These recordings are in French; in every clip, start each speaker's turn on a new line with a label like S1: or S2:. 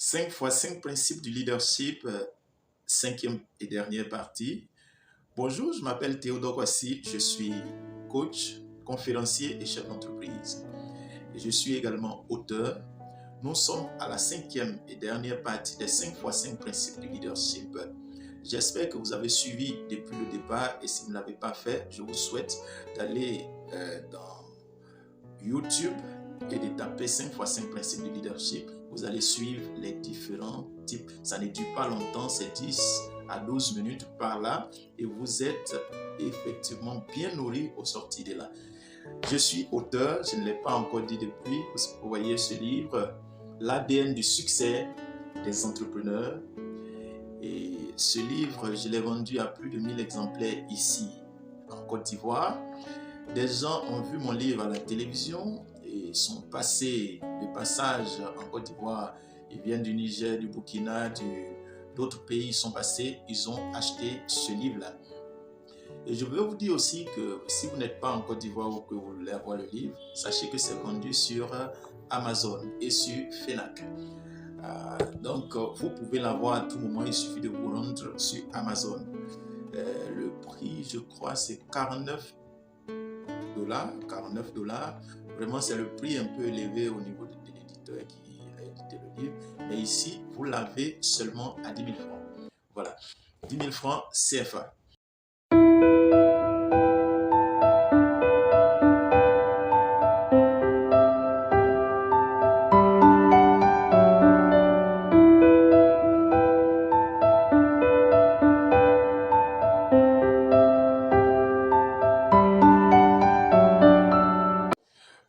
S1: 5 fois 5 principes du leadership, cinquième et dernière partie. Bonjour, je m'appelle Théodore Kwasi, je suis coach, conférencier et chef d'entreprise. Et je suis également auteur. Nous sommes à la cinquième et dernière partie des 5 fois 5 principes du leadership. J'espère que vous avez suivi depuis le départ et si vous ne l'avez pas fait, je vous souhaite d'aller dans YouTube et de taper 5 fois 5 principes du leadership. Vous allez suivre les différents types. Ça ne dure pas longtemps, c'est 10 à 12 minutes par là et vous êtes effectivement bien nourri au sortir de là. Je suis auteur, je ne l'ai pas encore dit depuis, vous voyez ce livre, L'ADN du succès des entrepreneurs. Et ce livre, je l'ai vendu à plus de 1000 exemplaires ici en Côte d'Ivoire. Des gens ont vu mon livre à la télévision et sont passés de passage en Côte d'Ivoire. Ils viennent du Niger, du Burkina, d'autres pays, ils sont passés, ils ont acheté ce livre-là. Et je veux vous dire aussi que si vous n'êtes pas en Côte d'Ivoire ou que vous voulez avoir le livre, sachez que c'est vendu sur Amazon et sur Fnac. Donc, vous pouvez l'avoir à tout moment, il suffit de vous rendre sur Amazon. Le prix, je crois, c'est 49 $. Vraiment, c'est le prix un peu élevé au niveau de l'éditeur qui a édité le livre. Mais ici, vous l'avez seulement à 10 000 francs. Voilà, 10 000 francs CFA.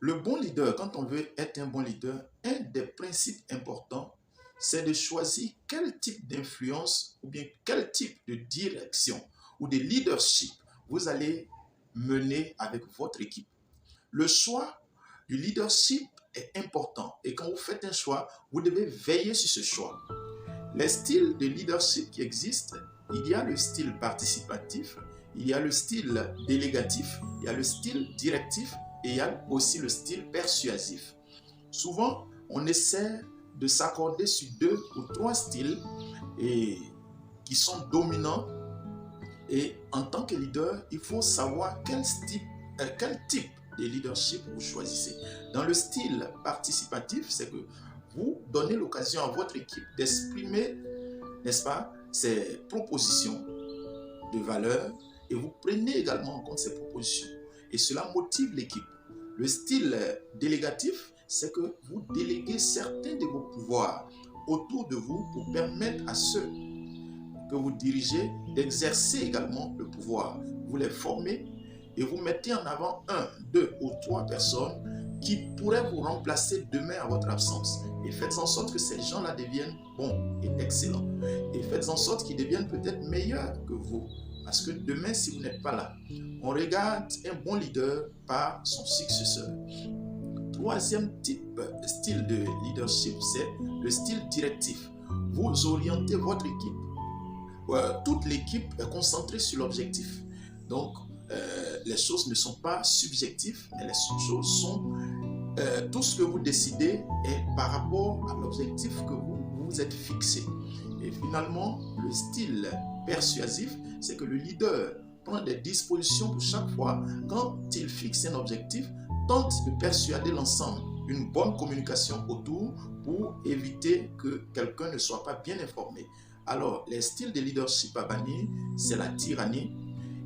S1: Le bon leader, quand on veut être un bon leader, un des principes importants, c'est de choisir quel type d'influence ou bien quel type de direction ou de leadership vous allez mener avec votre équipe. Le choix du leadership est important et quand vous faites un choix, vous devez veiller sur ce choix. Les styles de leadership qui existent, il y a le style participatif, il y a le style délégatif, il y a le style directif et il y a aussi le style persuasif. Souvent, on essaie de s'accorder sur 2 ou 3 styles qui sont dominants. Et en tant que leader, il faut savoir quel type de leadership vous choisissez. Dans le style participatif, c'est que vous donnez l'occasion à votre équipe d'exprimer, n'est-ce pas, ses propositions de valeur et vous prenez également en compte ces propositions. Et cela motive l'équipe. Le style délégatif, c'est que vous déléguez certains de vos pouvoirs autour de vous pour permettre à ceux que vous dirigez d'exercer également le pouvoir. Vous les formez et vous mettez en avant 1, 2 ou 3 personnes qui pourraient vous remplacer demain à votre absence. Et faites en sorte que ces gens-là deviennent bons et excellents. Et faites en sorte qu'ils deviennent peut-être meilleurs que vous. Parce que demain, si vous n'êtes pas là, on regarde un bon leader par son successeur. Troisième style de leadership, c'est le style directif. Vous orientez votre équipe. Toute l'équipe est concentrée sur l'objectif. Donc, les choses ne sont pas subjectives, mais les choses sont... tout ce que vous décidez est par rapport à l'objectif que vous vous êtes fixé. Et finalement, le style persuasif, c'est que le leader prend des dispositions pour chaque fois quand il fixe un objectif, tente de persuader l'ensemble, une bonne communication autour pour éviter que quelqu'un ne soit pas bien informé. Alors, les styles de leadership à bannir, c'est la tyrannie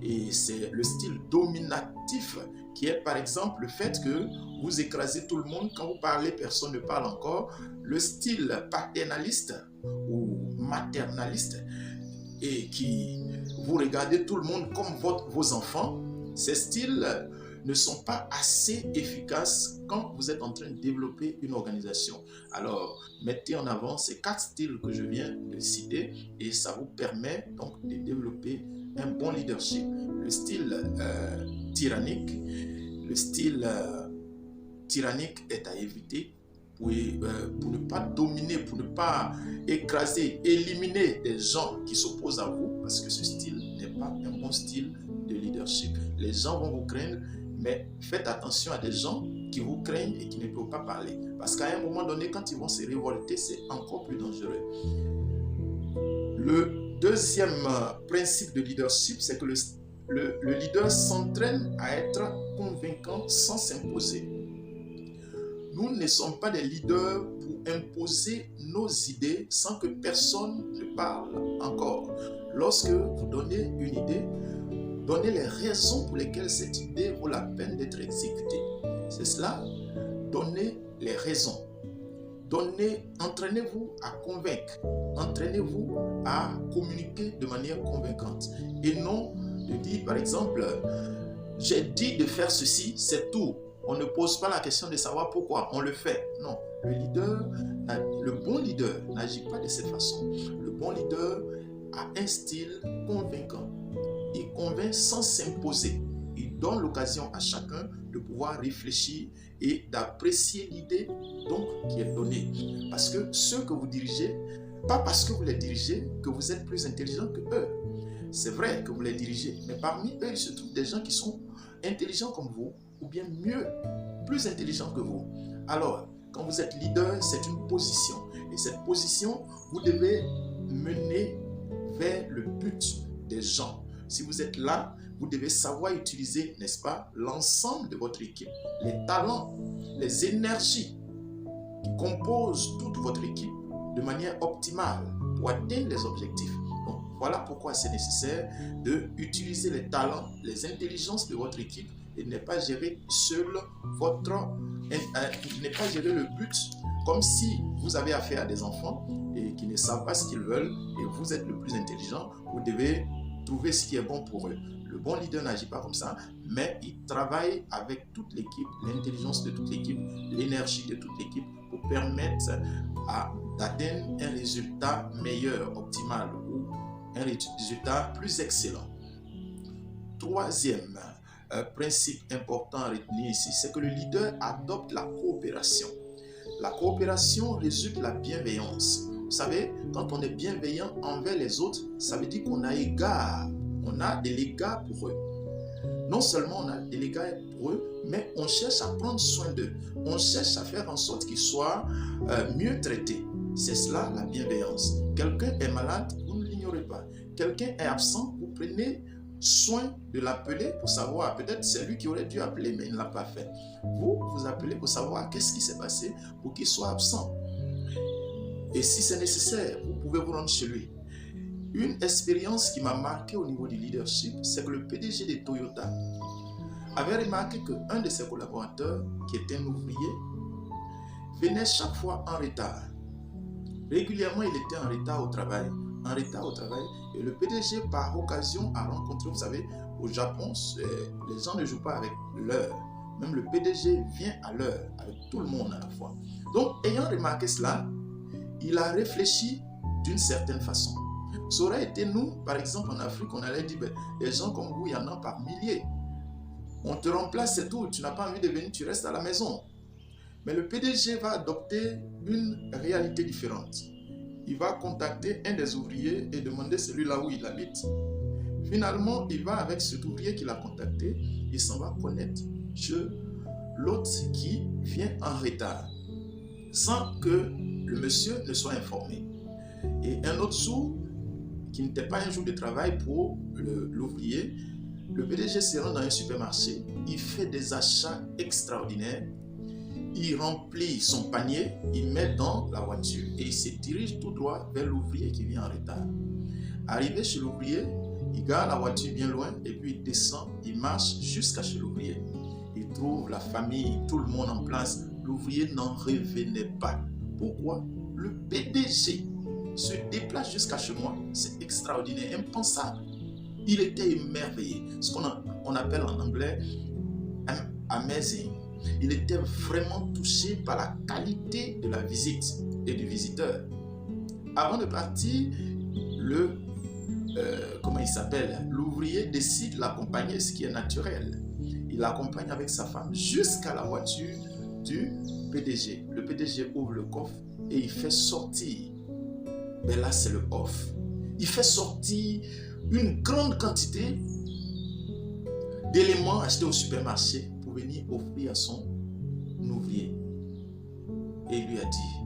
S1: et c'est le style dominatif qui est par exemple le fait que vous écrasez tout le monde, quand vous parlez, personne ne parle encore. Le style paternaliste ou maternaliste et qui vous regardez tout le monde comme vos enfants, ces styles ne sont pas assez efficaces quand vous êtes en train de développer une organisation. Alors, mettez en avant ces 4 styles que je viens de citer et ça vous permet donc de développer un bon leadership. Le style tyrannique, est à éviter pour ne pas dominer, pour ne pas écraser, éliminer des gens qui s'opposent à vous parce que ce style n'est pas un bon style de leadership. Les gens vont vous craindre, mais faites attention à des gens qui vous craignent et qui ne peuvent pas parler. Parce qu'à un moment donné, quand ils vont se révolter, c'est encore plus dangereux. Le deuxième principe de leadership, c'est que le leader s'entraîne à être convaincant sans s'imposer. Nous ne sommes pas des leaders pour imposer nos idées sans que personne ne parle encore. Lorsque vous donnez une idée, donnez les raisons pour lesquelles cette idée vaut la peine d'être exécutée. C'est cela, donnez les raisons. Entraînez-vous à convaincre. Entraînez-vous à communiquer de manière convaincante. Et non de dire, par exemple, j'ai dit de faire ceci, c'est tout. On ne pose pas la question de savoir pourquoi, on le fait. Non, le bon leader n'agit pas de cette façon. Le bon leader a un style convaincant. Il convainc sans s'imposer. Il donne l'occasion à chacun de pouvoir réfléchir et d'apprécier l'idée donc qui est donnée. Parce que ceux que vous dirigez, pas parce que vous les dirigez que vous êtes plus intelligent que eux. C'est vrai que vous les dirigez, mais parmi eux, il se trouve des gens qui sont intelligents comme vous, ou bien mieux, plus intelligents que vous. Alors, quand vous êtes leader, c'est une position. Et cette position, vous devez mener vers le but des gens. Si vous êtes là, vous devez savoir utiliser, n'est-ce pas, l'ensemble de votre équipe, les talents, les énergies qui composent toute votre équipe de manière optimale pour atteindre les objectifs. Donc, voilà pourquoi c'est nécessaire d'utiliser les talents, les intelligences de votre équipe et ne pas gérer seul ne pas gérer le but comme si vous avez affaire à des enfants et qui ne savent pas ce qu'ils veulent et vous êtes le plus intelligent. Vous devez trouver ce qui est bon pour eux. Le bon leader n'agit pas comme ça, mais il travaille avec toute l'équipe, l'intelligence de toute l'équipe, l'énergie de toute l'équipe pour permettre d'atteindre un résultat meilleur, optimal ou un résultat plus excellent. Troisième principe important à retenir ici, c'est que le leader adopte la coopération. La coopération résulte de la bienveillance. Vous savez, quand on est bienveillant envers les autres, ça veut dire qu'on a égard. On a de l'égard pour eux. Non seulement on a de l'égard pour eux, mais on cherche à prendre soin d'eux. On cherche à faire en sorte qu'ils soient mieux traités. C'est cela la bienveillance. Quelqu'un est malade, vous ne l'ignorez pas. Quelqu'un est absent, vous prenez soin de l'appeler pour savoir, peut-être c'est lui qui aurait dû appeler, mais il ne l'a pas fait. Vous appelez pour savoir qu'est-ce qui s'est passé pour qu'il soit absent. Et si c'est nécessaire, vous pouvez vous rendre chez lui. Une expérience qui m'a marqué au niveau du leadership, c'est que le PDG de Toyota avait remarqué qu'un de ses collaborateurs, qui était un ouvrier, venait chaque fois en retard. Régulièrement, il était en retard au travail, et le PDG, par occasion, a rencontré, vous savez, au Japon, les gens ne jouent pas avec l'heure. Même le PDG vient à l'heure, avec tout le monde à la fois. Donc, ayant remarqué cela, il a réfléchi d'une certaine façon. Ça aurait été nous, par exemple en Afrique, on allait dire, les gens comme vous, il y en a par milliers. On te remplace, c'est tout, tu n'as pas envie de venir, tu restes à la maison. Mais le PDG va adopter une réalité différente. Il va contacter un des ouvriers et demander celui-là où il habite. Finalement, il va avec cet ouvrier qu'il a contacté, il s'en va connaître chez l'autre qui vient en retard, sans que le monsieur ne soit informé. Et un autre jour, qui n'était pas un jour de travail pour l'ouvrier, le PDG se rend dans un supermarché, il fait des achats extraordinaires, il remplit son panier, il met dans la voiture et il se dirige tout droit vers l'ouvrier qui vient en retard. Arrivé chez l'ouvrier, il gare la voiture bien loin et puis il descend, il marche jusqu'à chez l'ouvrier. Il trouve la famille, tout le monde en place. L'ouvrier n'en revenait pas. Pourquoi? Le PDG se déplace jusqu'à chez moi. C'est extraordinaire, impensable. Il était émerveillé. Ce qu'on appelle en anglais amazing. Il était vraiment touché par la qualité de la visite et du visiteur. Avant de partir, l'ouvrier décide de l'accompagner, ce qui est naturel. Il l'accompagne avec sa femme jusqu'à la voiture du PDG. Le PDG ouvre le coffre et il fait sortir, mais là c'est le off, il fait sortir une grande quantité d'éléments achetés au supermarché pour venir offrir à son ouvrier et il lui a dit,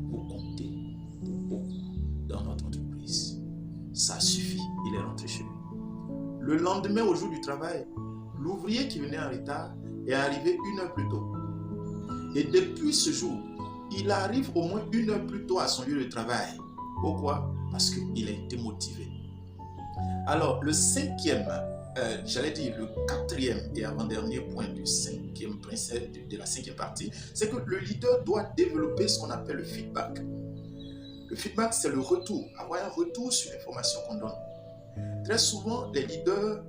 S1: vous comptez pour beaucoup dans notre entreprise. Ça suffit. Il est rentré chez lui. Le lendemain, au jour du travail, l'ouvrier qui venait en retard est arrivé 1 heure plus tôt. Et depuis ce jour, il arrive au moins 1 heure plus tôt à son lieu de travail. Pourquoi? Parce qu'il a été motivé. Alors, le cinquième, le quatrième et avant-dernier point du cinquième principe, de la cinquième partie, c'est que le leader doit développer ce qu'on appelle le feedback. Le feedback, c'est le retour, avoir un retour sur l'information qu'on donne. Très souvent, les leaders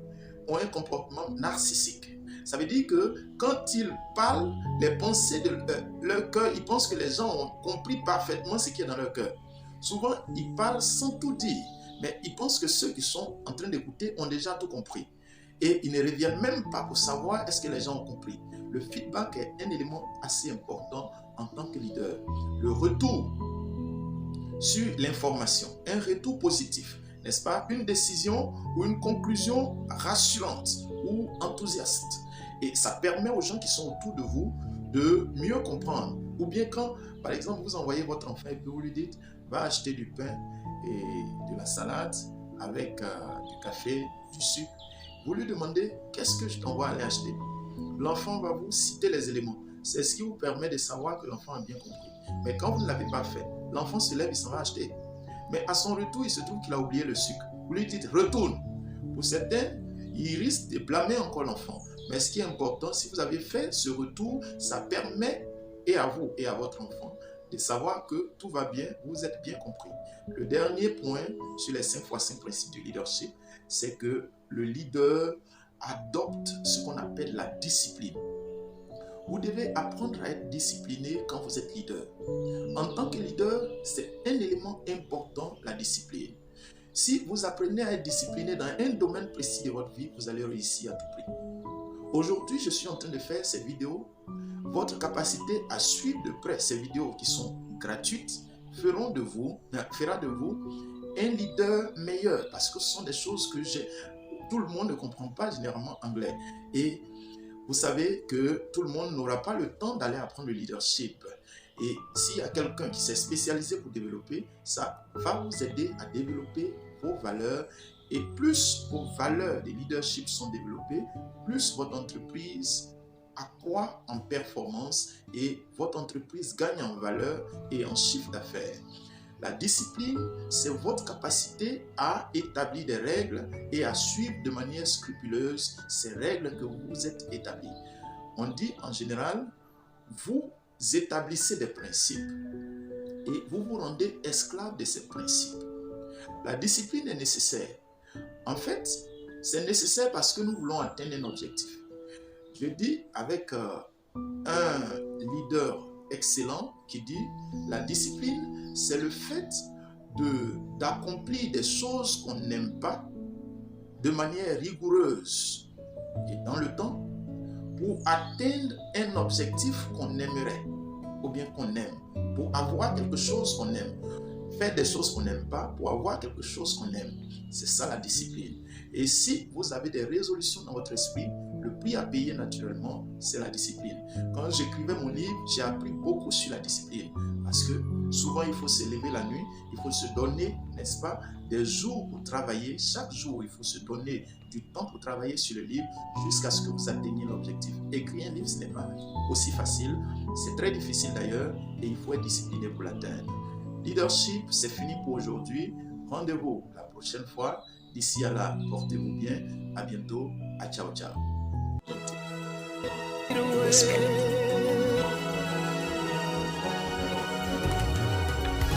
S1: ont un comportement narcissique. Ça veut dire que quand ils parlent, les pensées de leur cœur, ils pensent que les gens ont compris parfaitement ce qui est dans leur cœur. Souvent, ils parlent sans tout dire, mais ils pensent que ceux qui sont en train d'écouter ont déjà tout compris. Et ils ne reviennent même pas pour savoir est-ce que les gens ont compris. Le feedback est un élément assez important en tant que leader. Le retour sur l'information, un retour positif, n'est-ce pas? Une décision ou une conclusion rassurante ou enthousiaste. Et ça permet aux gens qui sont autour de vous de mieux comprendre. Ou bien quand, par exemple, vous envoyez votre enfant et puis vous lui dites, va acheter du pain et de la salade avec du café, du sucre. Vous lui demandez, qu'est-ce que je t'envoie aller acheter? L'enfant va vous citer les éléments. C'est ce qui vous permet de savoir que l'enfant a bien compris. Mais quand vous ne l'avez pas fait, l'enfant se lève, il s'en va acheter. Mais à son retour, il se trouve qu'il a oublié le sucre. Vous lui dites, retourne. Pour certains, il risque de blâmer encore l'enfant. Mais ce qui est important, si vous avez fait ce retour, ça permet et à vous et à votre enfant de savoir que tout va bien, vous êtes bien compris. Le dernier point sur les 5x5 principes du leadership, c'est que le leader adopte ce qu'on appelle la discipline. Vous devez apprendre à être discipliné quand vous êtes leader. En tant que leader, c'est un élément important, la discipline. Si vous apprenez à être discipliné dans un domaine précis de votre vie, vous allez réussir à tout prix. Aujourd'hui, je suis en train de faire cette vidéo. Votre capacité à suivre de près ces vidéos qui sont gratuites fera de vous un leader meilleur parce que ce sont des choses que tout le monde ne comprend pas généralement anglais. Et vous savez que tout le monde n'aura pas le temps d'aller apprendre le leadership. Et s'il y a quelqu'un qui s'est spécialisé pour développer, ça va vous aider à développer vos valeurs. Et plus vos valeurs de leadership sont développées, plus votre entreprise accroît en performance et votre entreprise gagne en valeur et en chiffre d'affaires. La discipline, c'est votre capacité à établir des règles et à suivre de manière scrupuleuse ces règles que vous vous êtes établies. On dit en général, vous établissez des principes et vous vous rendez esclave de ces principes. La discipline est nécessaire. En fait, c'est nécessaire parce que nous voulons atteindre un objectif. Je dis avec un leader excellent qui dit la discipline, c'est le fait d'accomplir des choses qu'on n'aime pas de manière rigoureuse et dans le temps pour atteindre un objectif qu'on aimerait ou bien qu'on aime, pour avoir quelque chose qu'on aime. Faire des choses qu'on n'aime pas pour avoir quelque chose qu'on aime. C'est ça la discipline. Et si vous avez des résolutions dans votre esprit, le prix à payer naturellement, c'est la discipline. Quand j'écrivais mon livre, j'ai appris beaucoup sur la discipline. Parce que souvent, il faut se lever la nuit, il faut se donner, n'est-ce pas, des jours pour travailler. Chaque jour, il faut se donner du temps pour travailler sur le livre jusqu'à ce que vous atteigniez l'objectif. Écrire un livre, ce n'est pas aussi facile. C'est très difficile d'ailleurs et il faut être discipliné pour l'atteindre. Leadership, c'est fini pour aujourd'hui. Rendez-vous la prochaine fois. D'ici à là, portez-vous bien. À bientôt. À ciao, ciao.